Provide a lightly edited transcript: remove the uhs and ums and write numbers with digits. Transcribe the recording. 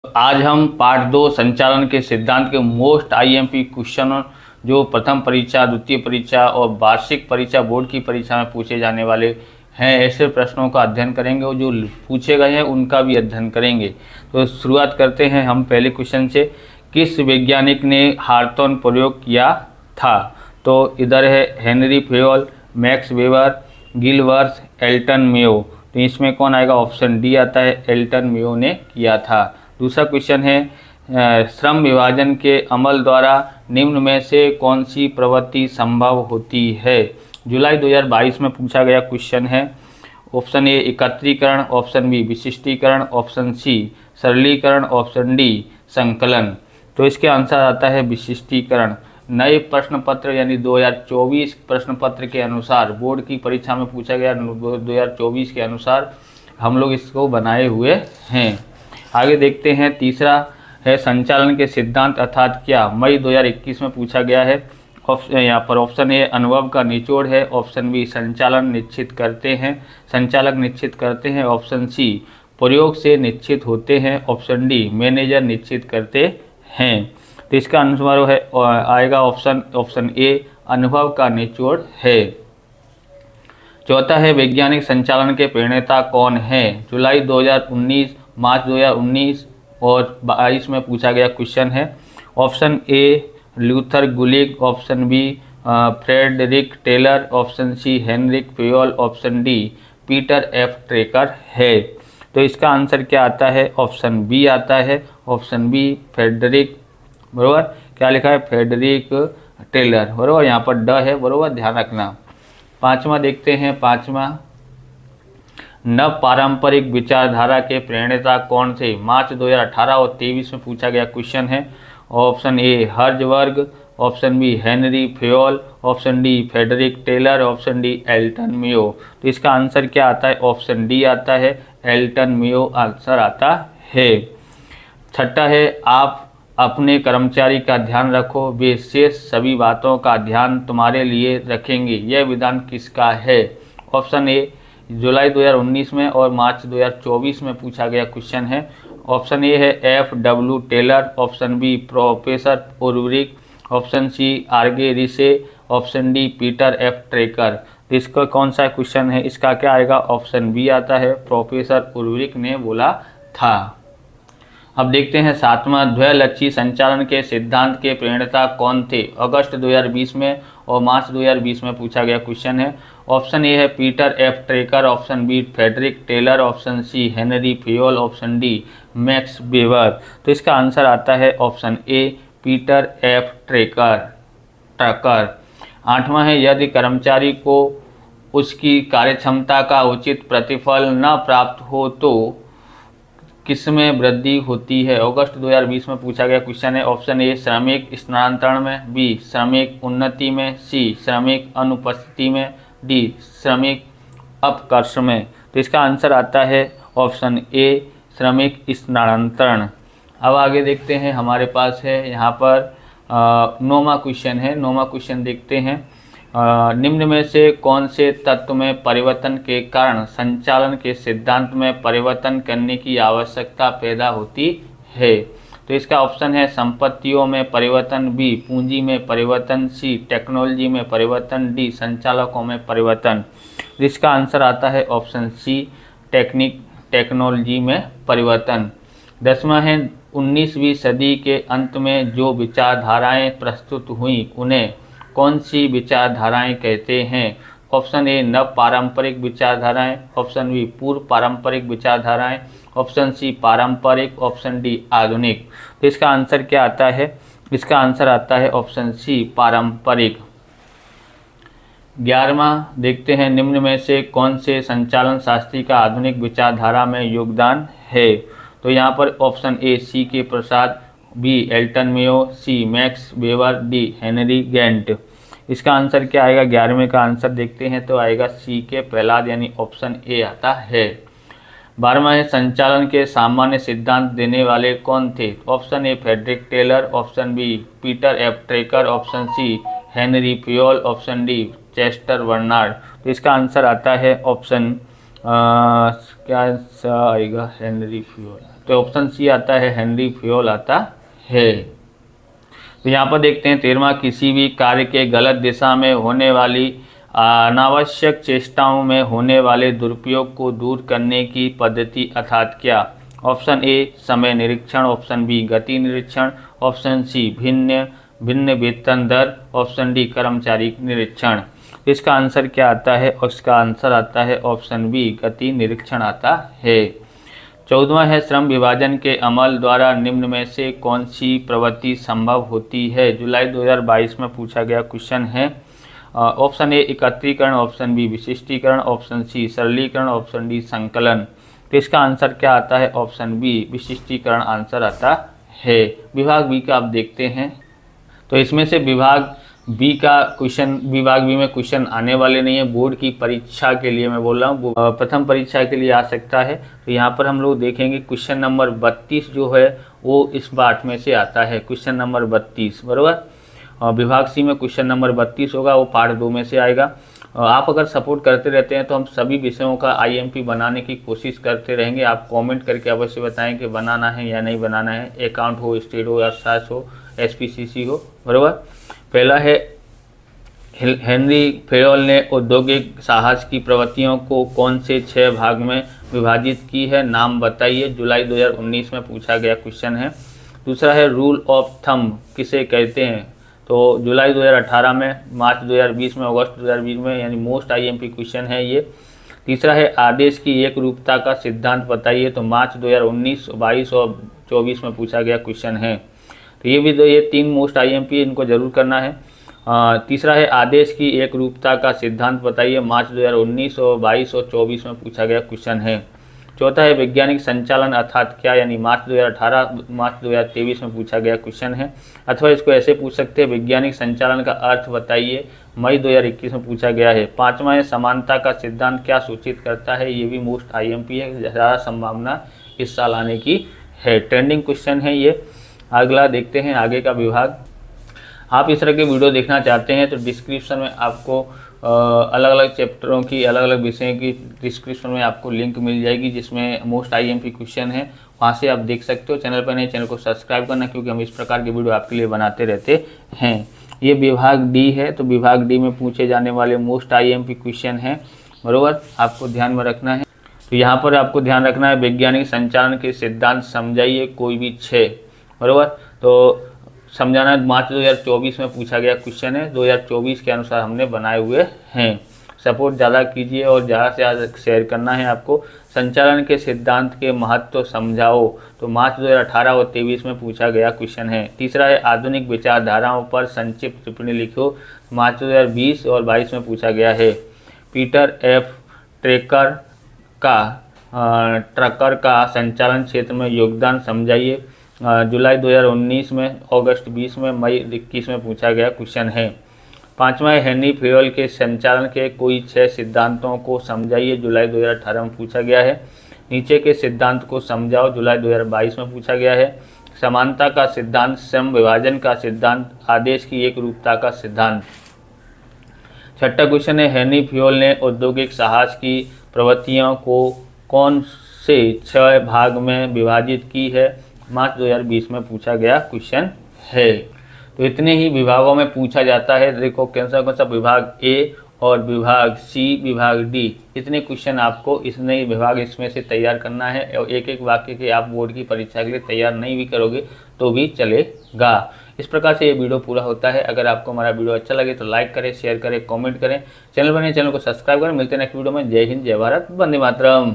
आज हम पार्ट 2 संचालन के सिद्धांत के मोस्ट आईएमपी क्वेश्चन जो प्रथम परीक्षा, द्वितीय परीक्षा और वार्षिक परीक्षा बोर्ड की परीक्षा में पूछे जाने वाले हैं, ऐसे प्रश्नों का अध्ययन करेंगे और जो पूछे गए हैं उनका भी अध्ययन करेंगे। तो शुरुआत करते हैं हम पहले क्वेश्चन से। किस वैज्ञानिक ने हार्टोन प्रयोग किया था? तो इधर है हेनरी फेयोल, मैक्स वेबर, गिलवर्थ, एल्टन मेयो। तो इसमें कौन आएगा? ऑप्शन डी आता है, एल्टन मेयो ने किया था। दूसरा क्वेश्चन है श्रम विभाजन के अमल द्वारा निम्न में से कौन सी प्रवृत्ति संभव होती है? जुलाई 2022 में पूछा गया क्वेश्चन है। ऑप्शन ए एकत्रीकरण, ऑप्शन बी विशिष्टीकरण, ऑप्शन सी सरलीकरण, ऑप्शन डी संकलन। तो इसके आंसर आता है विशिष्टीकरण। नए प्रश्न पत्र यानी 2024 प्रश्न पत्र के अनुसार, बोर्ड की परीक्षा में पूछा गया 2024 के अनुसार हम लोग इसको बनाए हुए हैं। आगे देखते हैं। तीसरा है संचालन के सिद्धांत अर्थात क्या? मई 2021 में पूछा गया है। यहाँ पर ऑप्शन ए अनुभव का निचोड़ है, ऑप्शन बी संचालन निश्चित करते हैं, संचालक निश्चित करते हैं, ऑप्शन सी प्रयोग से निश्चित होते हैं, ऑप्शन डी मैनेजर निश्चित करते हैं। तो इसका आंसर है आएगा ऑप्शन ए अनुभव का निचोड़ है। चौथा है वैज्ञानिक संचालन के प्रणेता कौन है? जुलाई 2019, मार्च 2019 और 22 में पूछा गया क्वेश्चन है। Option A Luther Gulick, option B Frederick Taylor, option C Henrik Fayol, option D Peter F Drucker है। तो इसका आंसर क्या आता है? ऑप्शन बी आता है, ऑप्शन बी फ्रेडरिक, बरोबर। क्या लिखा है? फ्रेडरिक टेलर, बरोबर। यहाँ पर ड है, बरोबर, ध्यान रखना। पांचवा देखते हैं। पांचवा, नव पारंपरिक विचारधारा के प्रणेता कौन थे? मार्च 2018 और 23 में पूछा गया क्वेश्चन है। Option A Herzberg, option B Henri Fayol, option D Frederick Taylor, option D Elton Mayo. तो इसका आंसर क्या आता है? ऑप्शन डी आता है, एल्टन मेयो आंसर आता है। छठा है आप अपने कर्मचारी का ध्यान रखो, वे शेष सभी बातों का ध्यान तुम्हारे लिए रखेंगे, यह विधान किसका है? ऑप्शन ए जुलाई 2019 में और मार्च 2024 में पूछा गया क्वेश्चन है। ऑप्शन ए है F W Taylor, option B professor Urwick, option C Argyris, option D Peter F Drucker. इसका कौन सा क्वेश्चन है? इसका क्या आएगा? ऑप्शन बी आता है, प्रोफेसर उर्वरिक ने बोला था। अब देखते हैं सातवां, द्वैलक्षी संचालन के सिद्धांत के प्रणेता कौन थे? अगस्त 2020 में और मार्च 2020 में पूछा गया क्वेश्चन है। ऑप्शन ए है Peter F Drucker, option B Frederick Taylor, option C Henri Fayol, option D Max Weber. तो इसका आंसर आता है option A Peter F Drucker. आठवां है यदि कर्मचारी को उसकी कार्यक्षमता का उचित प्रतिफल न प्राप्त हो तो किसमें वृद्धि होती है? अगस्त 2020 में पूछा गया क्वेश्चन है। ऑप्शन ए श्रमिक स्थानांतरण में, बी श्रमिक उन्नति में, सी श्रमिक अनुपस्थिति में, डी श्रमिक अपकर्ष में। तो इसका आंसर आता है ऑप्शन ए श्रमिक स्थानांतरण। अब आगे देखते हैं। हमारे पास है यहाँ पर 9वां क्वेश्चन है। 9वां क्वेश्चन देखते हैं। निम्न में से कौन से तत्व में परिवर्तन के कारण संचालन के सिद्धांत में परिवर्तन करने की आवश्यकता पैदा होती है? तो इसका ऑप्शन है संपत्तियों में परिवर्तन, बी पूंजी में परिवर्तन, सी टेक्नोलॉजी में परिवर्तन, डी संचालकों में परिवर्तन। इसका आंसर आता है ऑप्शन सी टेक्नोलॉजी में परिवर्तन। 10वां है 19वीं सदी के अंत में जो विचारधाराएं प्रस्तुत हुई उन्हें कौन सी विचारधाराएं कहते हैं? ऑप्शन ए नव पारंपरिक विचारधाराएं, ऑप्शन बी पूर्व पारंपरिक विचारधाराएं, ऑप्शन सी पारंपरिक, ऑप्शन डी आधुनिक। तो इसका आंसर क्या आता है? इसका आंसर आता है ऑप्शन सी पारंपरिक। 11वां देखते हैं। निम्न में से कौन से संचालन शास्त्री का आधुनिक विचारधारा में योगदान है? तो यहाँ पर option A C K Prasad, B Elton Mayo, C Max Weber, D Henry Gantt. इसका आंसर क्या आएगा? 11वें का आंसर देखते हैं तो आएगा सी के प्रहलाद यानी ऑप्शन ए आता है। 12वां है संचालन के सामान्य सिद्धांत देने वाले कौन थे? Option A Frederick Taylor, option B Peter F Drucker, option C Henri Fayol, option D Chester Barnard. तो इसका आंसर आता है ऑप्शन क्या आएगा? Henri Fayol. तो ऑप्शन सी आता है हेनरी फ्योल आता है। तो यहाँ पर देखते हैं 13वां, किसी भी कार्य के गलत दिशा में होने वाली अनावश्यक चेष्टाओं में होने वाले दुरुपयोग को दूर करने की पद्धति अर्थात क्या। ऑप्शन ए समय निरीक्षण, ऑप्शन बी गति निरीक्षण, ऑप्शन सी भिन्न भिन्न वेतन दर, ऑप्शन डी कर्मचारी निरीक्षण। इसका आंसर क्या आता है, और इसका आंसर आता है ऑप्शन बी गति निरीक्षण आता है। 14वां है श्रम विभाजन के अमल द्वारा निम्न में से कौन सी प्रवृत्ति संभव होती है। जुलाई 2022 में पूछा गया क्वेश्चन है। ऑप्शन ए एकत्रीकरण, ऑप्शन बी विशिष्टीकरण, ऑप्शन सी सरलीकरण, ऑप्शन डी संकलन। तो इसका आंसर क्या आता है, ऑप्शन बी विशिष्टीकरण आंसर आता है। विभाग बी का आप देखते हैं, तो इसमें से विभाग बी का क्वेश्चन, विभाग बी में क्वेश्चन आने वाले नहीं है। बोर्ड की परीक्षा के लिए मैं बोल रहा हूँ, प्रथम परीक्षा के लिए आ सकता है। तो यहाँ पर हम लोग देखेंगे क्वेश्चन नंबर 32 जो है वो इस पार्ट में से आता है, क्वेश्चन नंबर 32 बराबर। और विभाग सी में क्वेश्चन नंबर 32 होगा, वो पार्ट 2 में से आएगा। आप अगर सपोर्ट करते रहते हैं तो हम सभी विषयों का आईएमपी बनाने की कोशिश करते रहेंगे। आप कमेंट करके अवश्य बताएं कि बनाना है या नहीं बनाना है। अकाउंट हो, स्टेट हो, अर्थशास्त्र हो, एसपीसीसी हो, बराबर। पहला है हेनरी फ्योल ने औद्योगिक साहस की प्रवृत्तियों को कौन से 6 भाग में विभाजित की है, नाम बताइए। जुलाई 2019 में पूछा गया क्वेश्चन है। दूसरा है रूल ऑफ थंब किसे कहते हैं, तो जुलाई 2018 में, मार्च 2020 में, अगस्त 2020 में, यानी मोस्ट आईएमपी क्वेश्चन है ये। तीसरा है आदेश की एक रूपता का सिद्धांत बताइए, तो मार्च 2019, 22 और 24 में पूछा गया क्वेश्चन है। तो ये भी ये 3 मोस्ट आईएमपी इनको जरूर करना है। तीसरा है आदेश की एक रूपता का सिद्धांत बताइए, मार्च 2019 और 22 और 24 में पूछा गया क्वेश्चन है। चौथा है वैज्ञानिक संचालन अर्थात क्या, यानी मार्च 2018, मार्च 2023 में पूछा गया क्वेश्चन है। अथवा इसको ऐसे पूछ सकते हैं वैज्ञानिक संचालन का अर्थ बताइए, मई 2021 में पूछा गया है। पांचवा है समानता का सिद्धांत क्या सूचित करता है, ये भी मोस्ट आईएमपी है, ज़्यादा संभावना इस साल आने की है। ट्रेंडिंग क्वेश्चन है ये। अगला देखते हैं आगे का विभाग। आप इस तरह के वीडियो देखना चाहते हैं तो डिस्क्रिप्शन में आपको अलग अलग चैप्टरों की, अलग अलग विषय की डिस्क्रिप्शन में आपको लिंक मिल जाएगी जिसमें मोस्ट आईएमपी क्वेश्चन है, वहाँ से आप देख सकते हो। चैनल पर नए, चैनल को सब्सक्राइब करना, क्योंकि हम इस प्रकार के वीडियो आपके लिए बनाते रहते हैं। ये विभाग डी है, तो विभाग डी में पूछे जाने वाले मोस्ट आईएमपी क्वेश्चन है, बराबर, आपको ध्यान में रखना है। तो यहाँ पर आपको ध्यान रखना है वैज्ञानिक संचालन के सिद्धांत समझाइए, कोई भी 6, बराबर। तो समझाना मार्च 2024 में पूछा गया क्वेश्चन है, 2024 के अनुसार हमने बनाए हुए हैं। सपोर्ट ज़्यादा कीजिए और ज़्यादा से ज़्यादा शेयर करना है आपको। संचालन के सिद्धांत के महत्व समझाओ, तो मार्च 2018 और 23 में पूछा गया क्वेश्चन है। तीसरा है आधुनिक विचारधाराओं पर संक्षिप्त टिप्पणी लिखो, मार्च 2020 और 22 में पूछा गया है। पीटर एफ ट्रकर का संचालन क्षेत्र में योगदान समझाइए, जुलाई 2019 में, अगस्त 20 में, मई 21 में पूछा गया क्वेश्चन है। पांचवा है हेनरी फ्योल के संचालन के कोई 6 सिद्धांतों को समझाइए, जुलाई 2018 में पूछा गया है। नीचे के सिद्धांत को समझाओ, जुलाई 2022 में पूछा गया है। समानता का सिद्धांत, श्रम विभाजन का सिद्धांत, आदेश की एक रूपता का सिद्धांत। छठा क्वेश्चन है हेनरी फ्योल ने औद्योगिक साहस की प्रवृत्तियों को कौन से 6 भाग में विभाजित की है, मार्च 2020 में पूछा गया क्वेश्चन है। तो इतने ही विभागों में पूछा जाता है। देखो कौन सा विभाग ए और विभाग सी, विभाग डी, इतने क्वेश्चन आपको इतने विभाग इसमें से तैयार करना है। और एक एक वाक्य के आप बोर्ड की परीक्षा के लिए तैयार नहीं भी करोगे तो भी चलेगा। इस प्रकार से ये वीडियो पूरा होता है। अगर आपको हमारा वीडियो अच्छा लगे तो लाइक करें, शेयर करें, कमेंट करें, चैनल पर नए, चैनल को सब्सक्राइब करें। मिलते हैं नेक्स्ट वीडियो में। जय हिंद, जय भारत, वंदे मातरम।